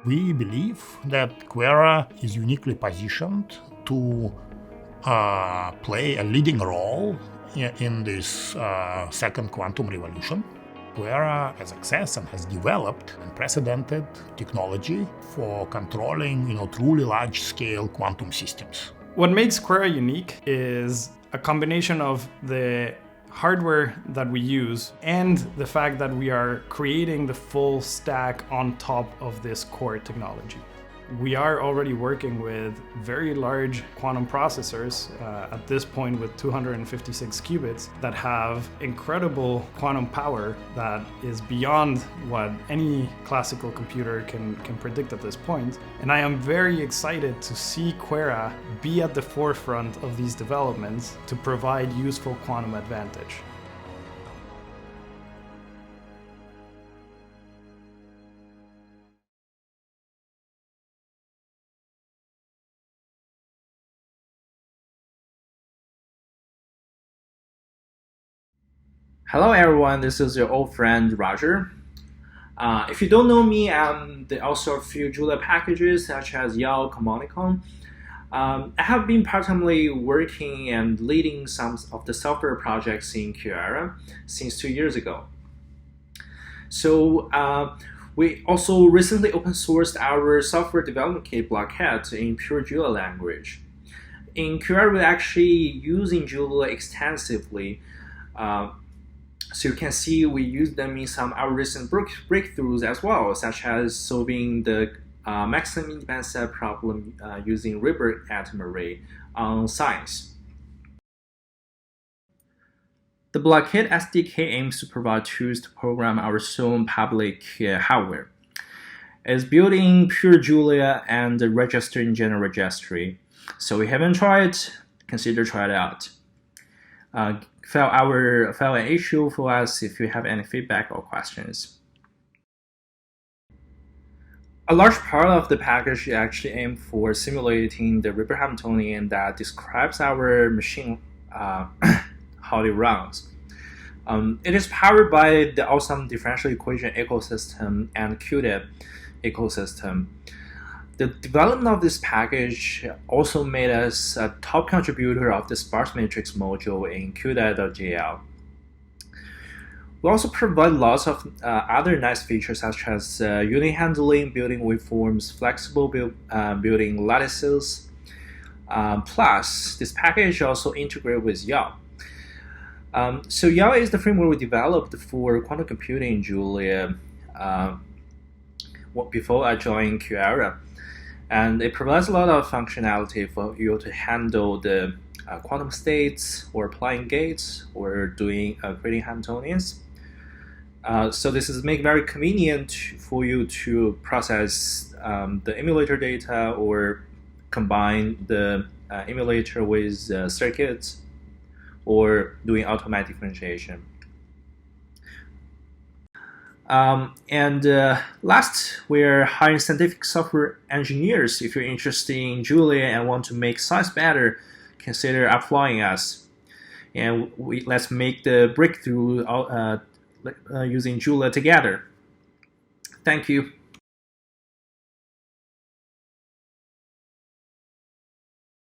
We believe that QuEra is uniquely positioned to play a leading role in this second quantum revolution. QuEra has access and has developed unprecedented technology for controlling, truly large-scale quantum systems. What makes QuEra unique is a combination of the hardware that we use and the fact that we are creating the full stack on top of this core technology. We are already working with very large quantum processors at this point with 256 qubits that have incredible quantum power that is beyond what any classical computer can predict at this point. And I am very excited to see QuEra be at the forefront of these developments to provide useful quantum advantage. Hello everyone, this is your old friend Roger. If you don't know me, I'm the author of a few Julia packages such as JuliaCon. I have been part-timely working and leading some of the software projects in QuEra since 2 years ago. So we also recently open sourced our software development kit blockhead in pure Julia language. In QuEra, we're actually using Julia extensively. So you can see we use them in some of our recent breakthroughs as well, such as solving the maximum independent set problem using Ripper atom array on science. The blockhead SDK aims to provide tools to program our own public hardware. It's built in pure Julia and registered in general registry. So if you haven't tried it, consider trying it out. File an issue for us if you have any feedback or questions. A large part of the package actually aimed for simulating the Ripper Hamiltonian that describes our machine how it runs. It is powered by the awesome differential equation ecosystem and QuEra ecosystem. The development of this package also made us a top contributor of the sparse matrix module in QuEra.jl. We also provide lots of other nice features such as unit handling, building waveforms, flexible building lattices. Plus, this package also integrates with YAO. So YAO is the framework we developed for quantum computing in Julia before I joined QuEra. And it provides a lot of functionality for you to handle the quantum states or applying gates or creating Hamiltonians. So this is made very convenient for you to process the emulator data or combine the emulator with circuits or doing automatic differentiation. Last, we're hiring scientific software engineers. If you're interested in Julia and want to make science better, consider applying us. And let's make the breakthrough using Julia together. Thank you.